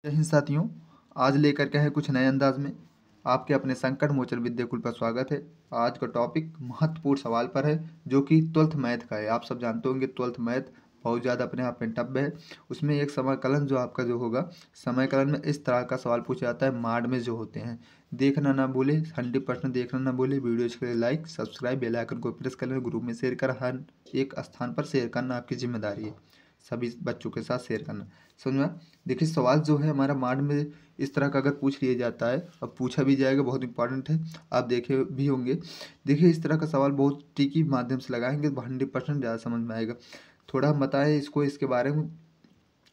जय हिंद साथियों। आज लेकर के हैं कुछ नए अंदाज में आपके अपने संकट मोचन विद्याकुल पर स्वागत है। आज का टॉपिक महत्वपूर्ण सवाल पर है जो कि 12th मैथ का है। आप सब जानते होंगे 12th मैथ बहुत ज़्यादा अपने आप में टफ है। उसमें एक समाकलन जो आपका जो होगा, समाकलन में इस तरह का सवाल पूछा जाता है माड में जो होते हैं। देखना ना भूले, 100% देखना ना भूले। वीडियो के लिए लाइक सब्सक्राइब बेल आइकन को प्रेस कर लें, ग्रुप में शेयर कर हर एक स्थान पर शेयर करना आपकी जिम्मेदारी है। सभी बच्चों के साथ शेयर करना। समझ में? देखिए सवाल जो है हमारा माड में इस तरह का अगर पूछ लिया जाता है, अब पूछा भी जाएगा, बहुत इंपॉर्टेंट है, आप देखे भी होंगे। देखिए इस तरह का सवाल बहुत ट्रिकी माध्यम से लगाएंगे तो 100% ज़्यादा समझ में आएगा। थोड़ा हम बताएं इसको, इसके बारे में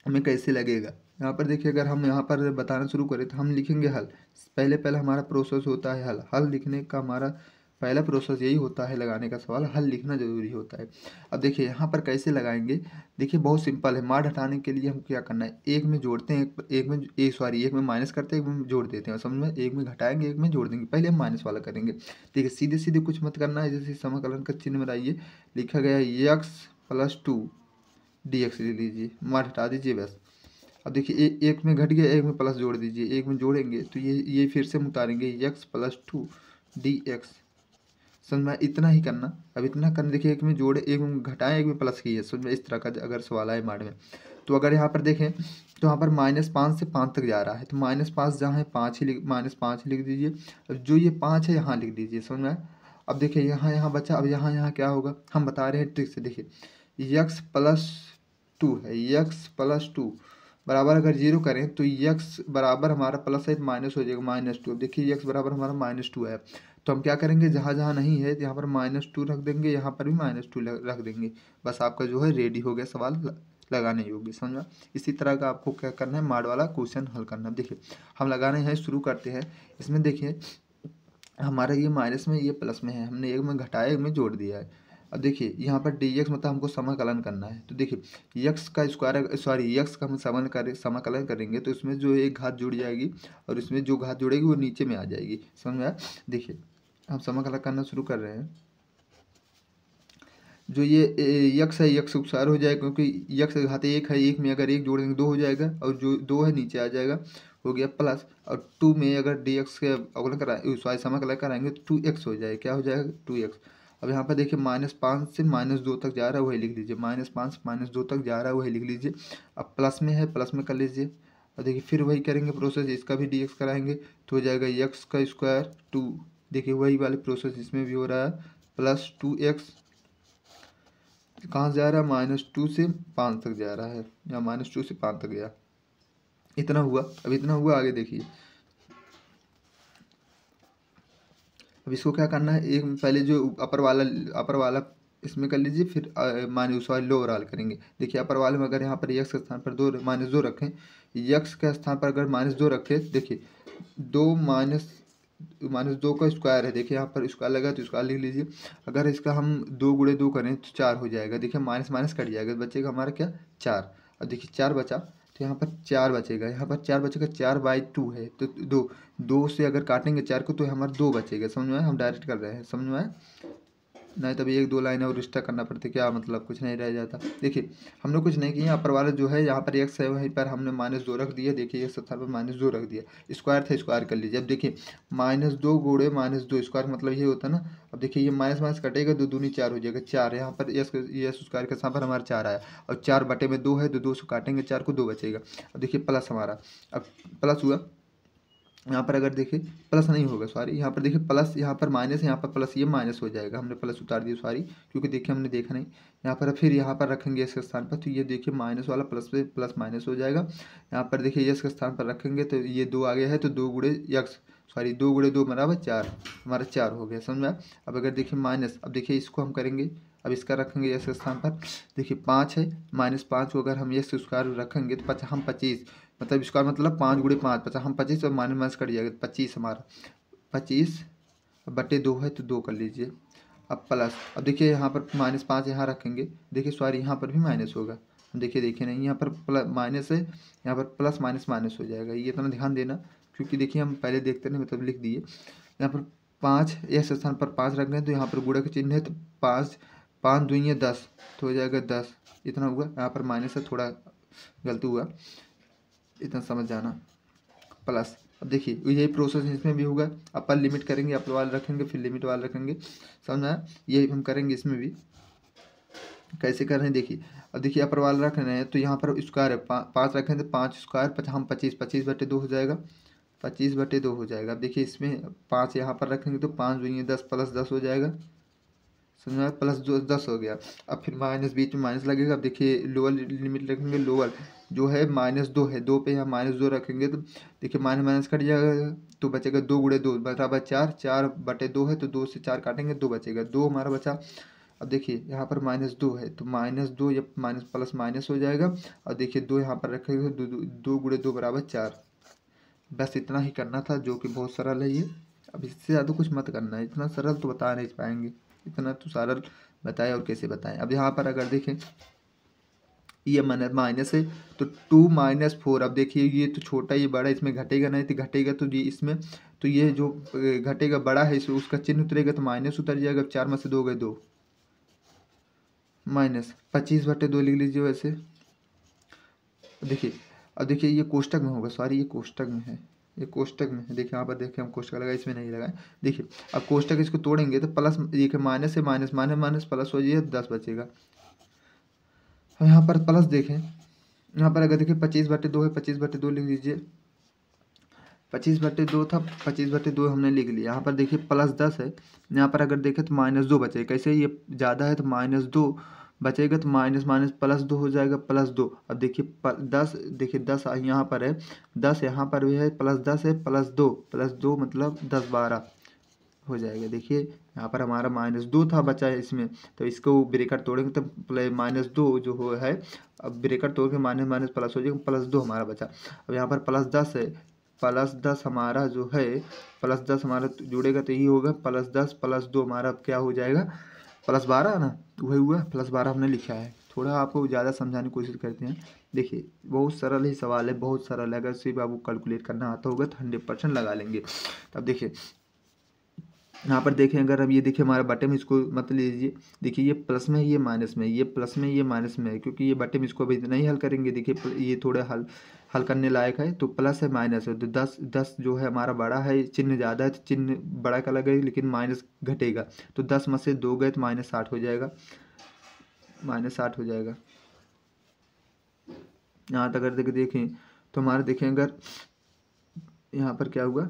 हमें कैसे लगेगा। यहाँ पर देखिए, अगर हम यहाँ पर बताना शुरू करें तो हम लिखेंगे हल। पहले हमारा प्रोसेस होता है हल। हल लिखने का हमारा पहला प्रोसेस यही होता है, लगाने का सवाल हल लिखना जरूरी होता है। अब देखिए यहाँ पर कैसे लगाएंगे। देखिए बहुत सिंपल है। माड हटाने के लिए हम क्या करना है, एक में जोड़ते हैं, एक में माइनस करते हैं, एक में जोड़ देते हैं। समझ में? एक में घटाएंगे, एक में जोड़ देंगे। पहले हम माइनस वाला करेंगे। देखिए सीधे सीधे कुछ मत करना है। जैसे समाकलन का चिन्ह बनाइए, लिखा गया है x + 2 dx ले लीजिए, माड हटा दीजिए बस। अब देखिए एक में घट गया, एक में प्लस जोड़ दीजिए, एक में जोड़ेंगे तो ये फिर से हम उतारेंगे x + 2 dx। समझ में? इतना ही करना। अब इतना करना। देखिए एक में जोड़े, एक में घटाएं, एक में प्लस किए। समझ में? इस तरह का अगर सवाल आए माड में, तो अगर यहाँ पर देखें तो यहाँ पर -5 से 5 तक जा रहा है, तो -5 जहाँ है -5 ही लिख दीजिए। अब जो ये 5 है यहाँ लिख दीजिए। समझ में? अब देखिए यहाँ बचा। अब यहाँ क्या होगा, हम बता रहे हैं ट्रिक से। देखिए x + 2 है, x + 2 बराबर अगर 0 करें तो x बराबर हमारा प्लस है माइनस हो जाएगा -2। अब देखिए x बराबर हमारा -2 है, तो हम क्या करेंगे, जहाँ जहाँ नहीं है यहाँ पर -2 रख देंगे, यहाँ पर भी -2 रख देंगे। बस आपका जो है रेडी हो गया सवाल लगाने योग्य। समझा? इसी तरह का आपको क्या करना है, माड वाला क्वेश्चन हल करना। देखिए हम लगाने हैं, शुरू करते हैं। इसमें देखिए हमारा ये माइनस में, ये प्लस में है, हमने एक में घटाया, एक में जोड़ दिया है। अब देखिए यहाँ पर dx मतलब हमको समाकलन करना है। तो देखिए x का स्क्वायर, सॉरी x का हम समाकलन करेंगे तो इसमें जो एक घात जुड़ जाएगी और इसमें जो घात जुड़ेगी वो नीचे में आ जाएगी। समझ में आया? देखिए हम समाकलन करना शुरू कर रहे हैं। जो ये x है, x स्क्वायर हो जाएगा, क्योंकि x का घात 1 है, 1 में अगर 1 जोड़ देंगे 2 हो जाएगा, और जो 2 है नीचे आ जाएगा, हो गया प्लस। और 2 में अगर dx के अवकलन कराएं, सॉरी समाकलन कराएंगे तो 2x हो जाएगा। क्या हो जाएगा? 2x। अब यहाँ पर देखिए -5 से -2 तक जा रहा है, वही लिख लीजिए। -5 से -2 तक जा रहा है, वही लिख लीजिए। अब प्लस में है, प्लस में कर लीजिए। और देखिए फिर वही करेंगे प्रोसेस, इसका भी dx कराएंगे तो हो जाएगा x का स्क्वायर 2। देखिए वही वाले प्रोसेस इसमें भी हो रहा है, +2x कहाँ जा रहा है, -2 से 5 तक जा रहा है, या -2 से 5 तक गया। इतना हुआ। अब इतना हुआ, आगे देखिए। अब इसको क्या करना है, एक पहले जो अपर वाला इसमें कर लीजिए, फिर माइनस वाले लोअर वाला करेंगे। देखिए अपर वाले में अगर यहाँ पर x के स्थान पर -2 रखें, x के स्थान पर अगर -2 रखें, देखिए 2 -2 का स्क्वायर है। देखिए यहाँ पर स्क्वायर लगा तो स्क्वायर लिख लीजिए। अगर इसका हम 2 × 2 करें तो 4 हो जाएगा। देखिए माइनस माइनस कट जाएगा, बचेगा हमारा क्या, 4। अब देखिए 4 बचा, तो यहाँ पर 4 बचेगा, यहाँ पर 4 बचेगा। 4/2 है तो 2 से अगर काटेंगे 4 को तो हमारा 2 बचेगा। समझ में आया? हम डायरेक्ट कर रहे हैं। समझ में आया? नहीं तभी 1-2 लाइन और रिश्ता करना पड़ता, क्या मतलब, कुछ नहीं रह जाता। देखिए हमने कुछ नहीं किया। अपर वाला जो है यहाँ पर x है, वहीं पर हमने -2 रख दिया। देखिए x स्थान पर -2 रख दिया। स्क्वायर था, स्क्वायर कर लीजिए। अब देखिए -2 × -2 स्क्वायर मतलब ये होता है ना। अब देखिए ये माइनस माइनस कटेगा, 2 दूनी 4 हो जाएगा। 4 यहाँ पर यस स्क्वायर के स्थान पर हमारा 4 आया, और 4/2 है तो 2 से काटेंगे 4 को, 2 बचेगा। अब देखिए प्लस हमारा, अब प्लस हुआ। यहाँ पर अगर देखिए प्लस नहीं होगा, सॉरी, यहाँ पर देखिए प्लस, यहाँ पर माइनस, यहाँ पर प्लस, ये माइनस हो जाएगा। हमने प्लस उतार दिया, सॉरी, क्योंकि देखिए हमने देखा नहीं। यहाँ पर फिर यहाँ पर रखेंगे इसके स्थान पर, तो ये देखिए माइनस वाला प्लस पे प्लस माइनस हो जाएगा। यहाँ पर देखिए यस के स्थान पर रखेंगे तो ये 2 आ गया है, तो 2 × x, सॉरी 2 × 2 बराबर 4, हमारा 4 हो गया। समझ में आया? अब अगर देखिए माइनस, अब देखिए इसको हम करेंगे, अब इसका रखेंगे यस के स्थान पर। देखिए 5 है, -5 को अगर हम यस स्क्वायर रखेंगे तो हम 25, मतलब स्क्वायर मतलब 5 × 5 50, हम 25 और माइनस माइनस कट जाएगा, 25 हमारा, 25/2 है तो 2 कर लीजिए। अब प्लस, अब देखिए यहाँ पर -5 यहाँ रखेंगे, देखिए सॉरी यहाँ पर भी माइनस होगा। देखिए नहीं, यहाँ पर प्लस माइनस है, यहाँ पर प्लस माइनस माइनस हो जाएगा। ये इतना ध्यान देना, क्योंकि देखिए हम पहले देखते नहीं, मतलब लिख दिए। यहाँ पर 5, इस स्थान पर 5 रख दें तो यहाँ पर गुणा का चिन्ह है, तो 5 दूनी 10 तो हो जाएगा 10। इतना हुआ। यहाँ पर माइनस है, थोड़ा गलती हुआ। इतना समझ जाना। प्लस अब देखिए यही प्रोसेस इसमें भी होगा, अपर लिमिट करेंगे, अपर वाले रखेंगे, फिर लिमिट वाले रखेंगे, समझा। यही हम करेंगे इसमें भी। कैसे कर रहे हैं देखिए, अब देखिए अपर वाला रख रहे हैं तो यहाँ पर स्क्वायर है, पाँच रखें तो 5 स्क्वायर हम 25, 25/2 हो जाएगा, 25/2 हो जाएगा। अब देखिए इसमें 5 यहाँ पर रखेंगे तो 5 दूनी 10 प्लस 10 हो जाएगा, समझ में आया? प्लस जो 10 हो गया। अब फिर माइनस, बीच में माइनस लगेगा। अब देखिए लोअर लिमिट रखेंगे, लोअर जो है -2 है, 2 पे यहाँ -2 रखेंगे तो देखिए माइनस माइनस कट जाएगा तो बचेगा 2 × 2 बराबर 4, 4/2 है तो 2 से 4 काटेंगे 2 बचेगा, 2 हमारा बचा। अब देखिए यहाँ पर -2 है तो -2 या माइनस प्लस माइनस हो जाएगा। और देखिए 2 यहाँ पर रखेंगे तो 2 × 2 बराबर 4। बस इतना ही करना था, जो कि बहुत सरल है ये। अब इससे ज़्यादा कुछ मत करना है, इतना सरल तो बता नहीं पाएंगे, इतना तो सरल बताए और कैसे बताएं। अब यहाँ पर अगर देखें ये माइनस है तो 2 - 4। अब देखिए ये तो छोटा, ये बड़ा, इसमें घटेगा नहीं तो घटेगा तो ये इसमें, तो ये जो घटेगा बड़ा है इसमें उसका चिन्ह उतरेगा तो माइनस उतर जाएगा। 4 में से 2 गए 2, -25/2 लिख लीजिए वैसे। देखिए अब देखिए ये कोष्टक में होगा, सॉरी ये कोष्टक में है, ये कोष्टक में है। देखिए यहाँ पर देखिए हम कोष्टक लगाए, इसमें नहीं लगाए। देखिए अब कोष्टक इसको तोड़ेंगे तो प्लस, देखिए माइनस से माइनस माइनस माइनस प्लस हो जाइए 10 बचेगा। अब यहाँ पर प्लस देखें, यहाँ पर अगर देखिए 25/2 है, 25/2 लिख लीजिए। 25/2 था, 25/2 हमने लिख लिया। यहाँ पर देखिए प्लस 10 है, यहाँ पर अगर देखें तो -2 बचेगा। कैसे, ये ज़्यादा है तो -2 बचेगा तो माइनस माइनस प्लस 2 हो जाएगा, +2। अब देखिए 10, देखिए 10 यहाँ पर है, 10 यहाँ पर भी है, +10 है, +2 मतलब 10 12 हो जाएगा। देखिए यहाँ पर हमारा -2 था बचा है इसमें, तो इसको ब्रेकर तोड़ेंगे तो -2 जो हो है, अब ब्रेकर तोड़ के माइनस माइनस प्लस हो जाएगा, +2 हमारा बचा। अब यहाँ पर +10 है, +10 हमारा जो है, +10 हमारा जुड़ेगा तो यही होगा, +10 +2 हमारा अब क्या हो जाएगा, +12 ना, वही हुआ, +12 हमने लिखा है। थोड़ा आपको ज़्यादा समझाने की कोशिश करते हैं। देखिए बहुत सरल ही सवाल है, बहुत सरल है। अगर सिर्फ आपको कैलकुलेट करना आता होगा तो 100% लगा लेंगे। अब देखिए यहाँ पर देखें, अगर अब ये देखिए हमारा बटे में, इसको मत लीजिए। देखिए ये प्लस में है, ये माइनस में है, ये प्लस में, ये माइनस में है, क्योंकि ये बटे में इसको अभी नहीं हल करेंगे। देखिए ये थोड़े हल करने लायक है, तो प्लस है माइनस है तो 10 जो है हमारा बड़ा है, चिन्ह ज़्यादा है तो चिन्ह बड़ा का लगेगा, लेकिन माइनस घटेगा तो 10 में से 2 गए तो -60 हो जाएगा, -60 हो जाएगा। यहाँ तक अगर देखें तो हमारा देखें, अगर यहाँ पर क्या हुआ,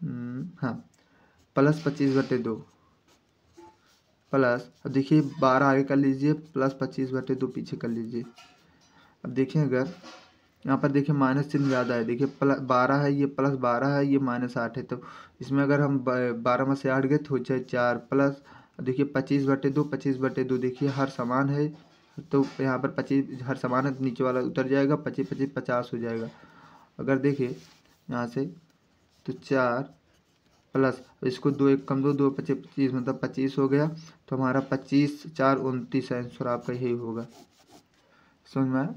हाँ, +25/2 प्लस, अब देखिए 12 आगे कर लीजिए, +25/2 पीछे कर लीजिए। अब देखें अगर यहाँ पर देखिए माइनस चिन्ह ज़्यादा है, देखिए +12 है, ये +12 है, ये -8 है, तो इसमें अगर हम 12 में से 8 गए तो हो जाए 4 प्लस। देखिए 25/2, 25/2 देखिए हर समान है, तो यहाँ पर 25 हर समान है तो नीचे वाला उतर जाएगा, 25 25 50 हो जाएगा। अगर देखिए यहाँ से तो 4 प्लस, इसको 2 1 कम 2, 2 25 25 मतलब 25 हो गया, तो हमारा 25 4 29 आंसर आपका यही होगा। समझ में आया?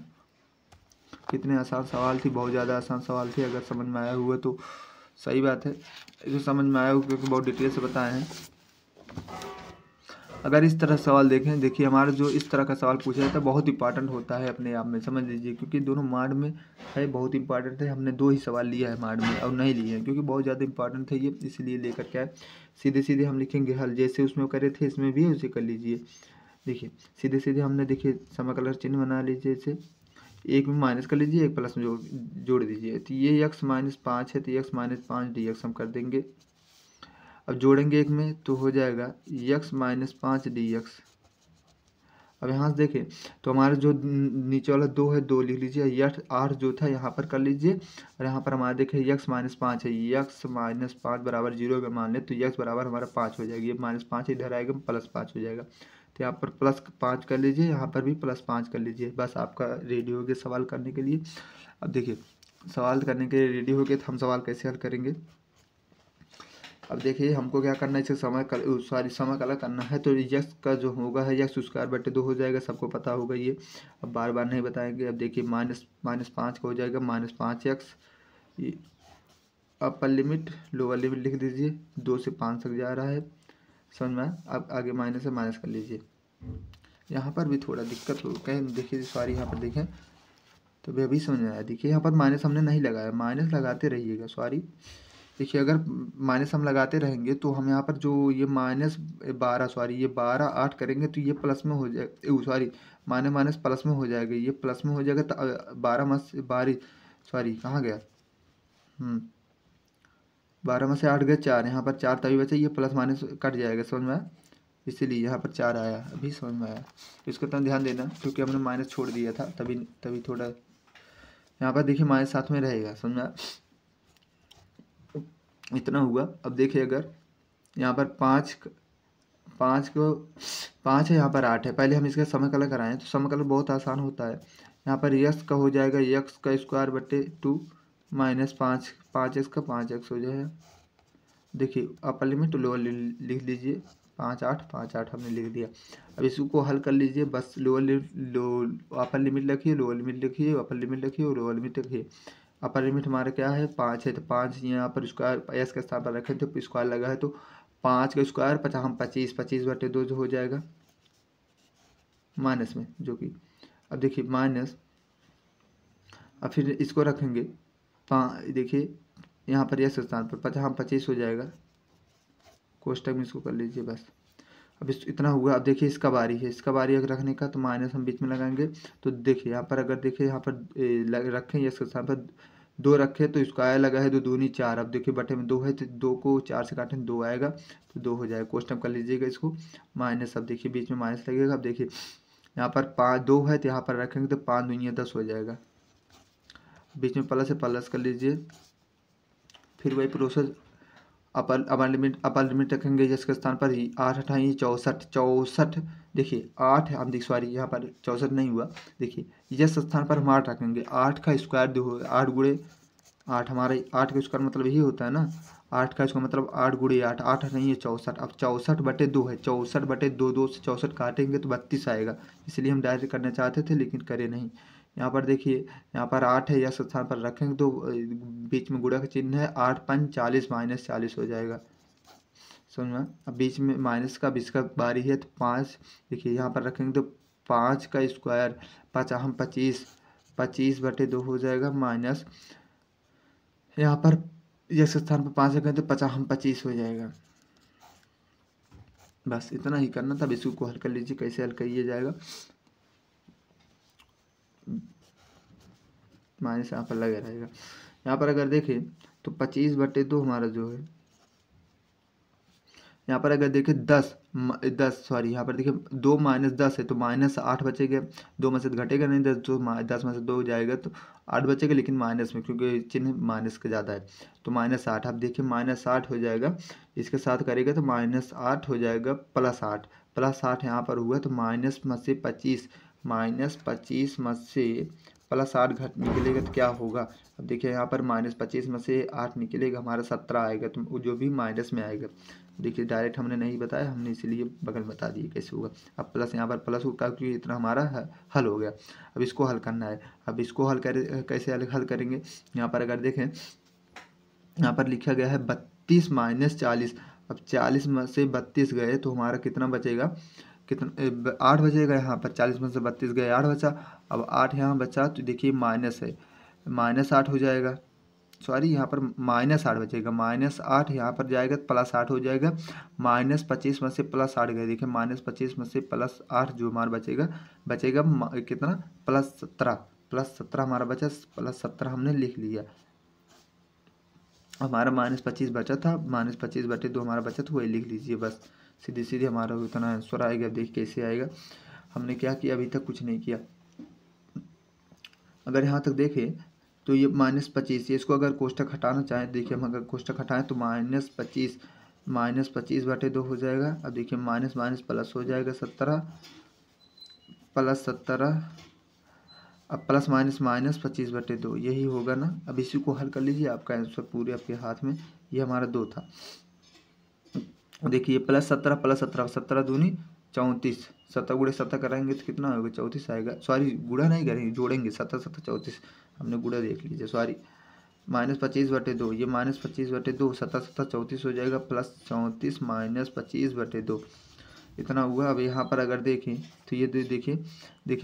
कितने आसान सवाल थी, बहुत ज़्यादा आसान सवाल थी। अगर समझ में आया हुआ तो सही बात है, जो समझ में आया हो क्योंकि बहुत डिटेल से बताए हैं। अगर इस तरह सवाल देखें, देखिए हमारा जो इस तरह का सवाल पूछा जाता है बहुत इंपॉर्टेंट होता है अपने आप में, समझ लीजिए, क्योंकि दोनों मार्ड में है, बहुत इंपॉर्टेंट है। हमने 2 ही सवाल लिया है मार्ड में और नहीं लिए हैं, क्योंकि बहुत ज़्यादा इंपॉर्टेंट है ये, इसलिए लेकर क्या है सीधे सीधे हम लिखेंगे हल, जैसे उसमें करे थे इसमें भी उसे कर लीजिए। देखिए सीधे सीधे हमने, देखिए समकलर चिन्ह बना लीजिए, जैसे एक में माइनस कर लीजिए, एक प्लस में जोड़ दीजिए, तो ये x - 5 है तो x - 5 dx हम कर देंगे। अब जोड़ेंगे एक में तो हो जाएगा x - 5 dx। अब यहाँ से देखें तो हमारा जो नीचे वाला 2 है 2 लिख लीजिए, 8 जो था यहाँ पर कर लीजिए, और यहाँ पर हमारा देखें x - 5 है, x - 5 बराबर 0 अगर मान ले तो x बराबर हमारा 5 हो जाएगी। ये -5 इधर आएगा, +5 हो जाएगा, तो यहाँ पर +5 कर लीजिए, यहाँ पर भी +5 कर लीजिए। बस आपका रेडी हो गया सवाल करने के लिए। अब देखिए सवाल करने के लिए रेडी हो गए तो हम सवाल कैसे हल करेंगे। अब देखिए हमको क्या करना है, इसे समय कलर करना है, तो यक्स का जो होगा है x²/2 हो जाएगा, सबको पता होगा ये, अब बार बार नहीं बताएंगे। अब देखिए -5 का हो जाएगा -5x, upper limit lower limit लिख दीजिए, 2 से 5 तक जा रहा है, समझ में। अब आगे माइनस है, माइनस कर लीजिए। यहाँ पर भी थोड़ा दिक्कत हो कहीं, देखिए सॉरी यहाँ पर देखें तो वे अभी समझ में आया। देखिए यहाँ पर माइनस हमने नहीं लगाया, माइनस लगाते रहिएगा, सॉरी। देखिए अगर माइनस हम लगाते रहेंगे तो हम यहाँ पर जो ये -12, सॉरी ये 12 8 करेंगे तो ये प्लस में हो जाएगा, सॉरी माइनस माइनस प्लस में हो जाएगा, ये प्लस में हो जाएगा। तो 12 में से 12, सॉरी कहाँ गया, 12 में से 8 गए 4, यहाँ पर 4 तभी बचे, ये प्लस माइनस कट जाएगा, समझ में आया। इसीलिए यहाँ पर 4 आया, अभी समझ में आया। इसको तो ध्यान देना क्योंकि हमने माइनस छोड़ दिया था, तभी तभी थोड़ा यहाँ पर देखिए माइनस साथ में रहेगा, समझ में आया। इतना हुआ। अब देखिए अगर यहाँ पर 5 को 5 है, यहाँ पर 8 है, पहले हम इसका समाकलन कराएं तो समाकलन बहुत आसान होता है। यहाँ पर यक्स का हो जाएगा यक्स का स्क्वायर बटे 2 माइनस 5x का 5x हो जाएगा। देखिए अपर लिमिट लोअर लिख लीजिए, 5 8 हमने लिख दिया। अब इसको हल कर लीजिए, बस अपर लिमिट लिखिए, लोअर लिमिट लिखिए, अपर लिमिट लिखिए और लोअर लिमिट लिखिए। अपर लिमिट हमारा क्या है 5 है, तो 5 यहाँ पर स्क्वायर एस के स्थान पर रखें तो स्क्वायर लगा है, तो 5 का स्क्वायर 25 बटे 2 जो हो जाएगा माइनस में, जो कि अब देखिए माइनस, अब फिर इसको रखेंगे देखिए यहाँ पर यस स्थान पर 25 हो जाएगा, कोष्टक में इसको कर लीजिए बस। अब इतना हुआ। अब देखिए इसका बारी है, इसका बारी अगर रखने का तो माइनस हम बीच में लगाएंगे। तो देखिए यहाँ पर अगर देखिए यहाँ पर रखें यस स्थान पर 2 रखे तो स्क्वायर लगा है, 2 दूनी 4। अब देखिए बटे में 2 है तो 2 को 4 से काटें 2 आएगा, तो 2 हो जाएगा, कोष्टक कर लीजिएगा इसको माइनस। अब देखिए बीच में माइनस लगेगा। अब देखिए यहाँ पर 2 है तो यहाँ पर रखेंगे तो 5 दूनी 10 हो जाएगा, बीच में प्लस है प्लस कर लीजिए। फिर वही प्रोसेस अपर लिमिट रखेंगे जिसके स्थान पर ही 8 अठाई 64। देखिए 8 हम देखिए सॉरी यहाँ पर 64 नहीं हुआ। देखिए जिस स्थान पर हम 8 रखेंगे, 8 का स्क्वायर 2, 8 गुणे 8, हमारे 8 का स्क्वायर मतलब यही होता है ना, 8 का स्क्वायर मतलब 8 गुणे 8, 8 नहीं है 64। अब 64 बटे 2 है, 64 बटे 2, 2 से 64 काटेंगे तो 32 आएगा। इसलिए हम डायरेक्ट करना चाहते थे लेकिन करे नहीं। यहाँ पर देखिए यहाँ पर 8 है, यस स्थान पर रखेंगे तो बीच में गुणा का चिन्ह है, 8 5 40 माइनस 40 हो जाएगा, समझ में। अब बीच में माइनस का 20 का बारी है तो 5 देखिए यहाँ पर रखेंगे तो 5 का स्क्वायर 25 बटे 2 हो जाएगा, माइनस यहाँ पर यस स्थान पर 5 रखें तो 25 हो जाएगा। बस इतना ही करना था। अब इसको हल कर लीजिए, कैसे हल किया जाएगा, माइनस यहाँ पर लगे रहेगा। यहाँ पर अगर देखें तो 25 बटे 2 हमारा जो है, यहाँ पर अगर देखें 10 सॉरी यहाँ पर देखिए 2 माइनस 10 है तो माइनस 8 बचेगा, 2 में से घटेगा नहीं, 10 में से 2 जाएगा तो 8 बचेगा, लेकिन माइनस में क्योंकि चिन्ह माइनस का ज़्यादा है तो -8। अब देखिए -8 हो जाएगा, इसके साथ करेगा तो -8 हो जाएगा +8 यहाँ पर हुआ तो माइनस में से 25 में से +8 घट निकलेगा तो क्या होगा। अब देखिए यहाँ पर -25 में से 8 निकलेगा, हमारा 17 आएगा, तो जो भी माइनस में आएगा। देखिए डायरेक्ट हमने नहीं बताया, हमने इसीलिए बगल में बता दिए कैसे होगा। अब प्लस यहाँ पर प्लस होगा क्योंकि इतना हमारा हल हो गया। अब इसको हल करना है। अब इसको हल कैसे हल करेंगे, यहाँ पर अगर देखें यहाँ पर लिखा गया है 32 माइनस 40। अब 40 में से 32 गए तो हमारा कितना बचेगा, कितना 8 बचेगा। यहाँ पर 40 में से 32 गए 8 बचा। अब 8 यहाँ बचा तो देखिए माइनस है, -8 हो जाएगा, सॉरी यहाँ पर -8 बचेगा, -8 यहाँ पर जाएगा तो +8 हो जाएगा। -25 में से +8 गए, देखिए -25 में से +8 जो हमारा बचेगा कितना +17 हमारा बचा, +17 हमने लिख लिया। हमारा -25 बचा था, -25 बटे 2 हमारा बचा तो वही लिख लीजिए बस, सीधे सीधे हमारा उतना आंसर आएगा। देखिए कैसे आएगा, हमने क्या किया, अभी तक कुछ नहीं किया। अगर यहाँ तक देखें तो ये -25, इसको अगर कोष्टक हटाना चाहें, देखिए हम अगर कोष्टक हटाएं तो -25 बटे 2 हो जाएगा। अब देखिए माइनस माइनस प्लस हो जाएगा, 17 + 17, अब प्लस माइनस -25 बटे 2 यही होगा ना। अब इसी को हल कर लीजिए, आपका आंसर पूरे आपके हाथ में। ये हमारा 2 था। देखिए +17 + 17, 17 दूनी 34, 17 गुणे 17 कराएंगे तो कितना होगा 34 आएगा, सॉरी गुणा नहीं करेंगे, जोड़ेंगे, 17 17 34, हमने गुणा देख लीजिए, सॉरी। -25 बटे 2, ये -25 बटे 2, 17 17 34 हो जाएगा, +34 -25 बटे 2, इतना हुआ। अब यहाँ पर अगर देखें तो ये देखिए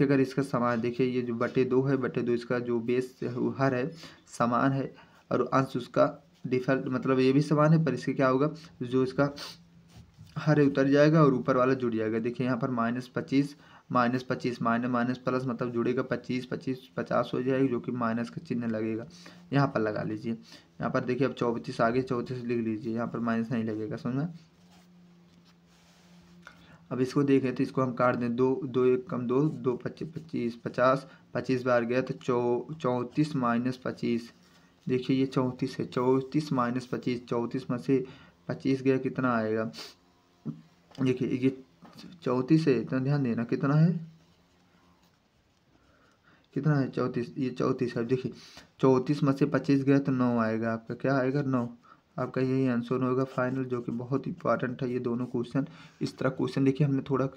अगर इसका समान देखिए, ये जो बटे 2 है, बटे 2 इसका जो बेस हर है समान है, और अंश उसका डिफॉल्ट मतलब ये भी समान है, पर इसके क्या होगा, जो इसका हर उतर जाएगा और ऊपर वाला जुड़ जाएगा। देखिए यहाँ पर -25 -25 माइनस प्लस मतलब जुड़ेगा 25 25 50 हो जाएगी, जो कि माइनस का चिन्ह लगेगा। यहाँ पर लगा लीजिए। यहाँ पर देखिए अब 34 आगे 34 लिख लीजिए, यहाँ पर माइनस नहीं लगेगा, समझा। अब इसको देखें तो इसको हम काट दें, 2 2 1 कम 2 2 25 50 25 बार गया तो 34 -25। देखिए ये 34 है, 34 -25, 34 में से 25 गया कितना आएगा। देखिए ये 34 है, इतना ध्यान देना, कितना है 34, ये 34 है। देखिए 34 में से 25 गया तो 9 आएगा, आपका क्या आएगा 9। आपका यही आंसर होगा फाइनल, जो कि बहुत इंपॉर्टेंट है ये दोनों क्वेश्चन। इस तरह क्वेश्चन देखिए हमने थोड़ा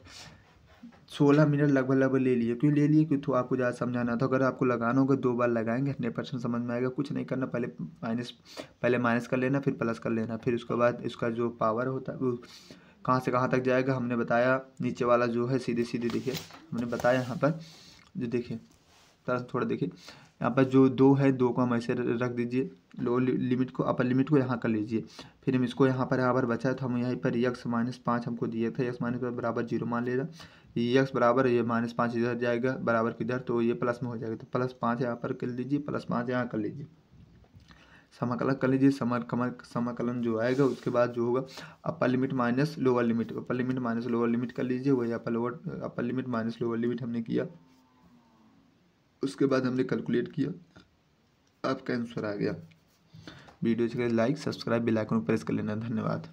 16 मिनट लगभग ले लिए। क्यों ले लिए, क्योंकि तो आपको ज़्यादा समझाना था। अगर आपको लगाना होगा 2 बार लगाएंगे 100% समझ में आएगा। कुछ नहीं करना, पहले माइनस कर लेना, फिर प्लस कर लेना, फिर उसके बाद इसका जो पावर होता है वो कहाँ से कहाँ तक जाएगा हमने बताया। नीचे वाला जो है सीधे सीधे देखिए हमने बताया यहाँ पर, जो देखिए थोड़ा देखिए यहाँ पर जो 2 है, 2 को हम ऐसे रख दीजिए, लोअर लिमिट को अपर लिमिट को यहाँ कर लीजिए। फिर हम इसको यहाँ पर बचा है तो हम यहीं पर x -5 हमको दिए थे, x बराबर 0 मान लेना। ये x बराबर ये -5 इधर जाएगा बराबर किधर, तो ये प्लस में हो जाएगा, तो +5 यहाँ पर कर लीजिए, +5 यहाँ कर लीजिए, समाकलन कर लीजिए। समाकलन जो आएगा उसके बाद जो होगा upper limit minus lower limit, upper limit minus lower limit कर लीजिए। वही upper limit minus lower limit हमने किया, उसके बाद हमने कैलकुलेट किया, आपका आंसर आ गया। वीडियो अच्छी लगे like subscribe bell icon press कर लेना। धन्यवाद।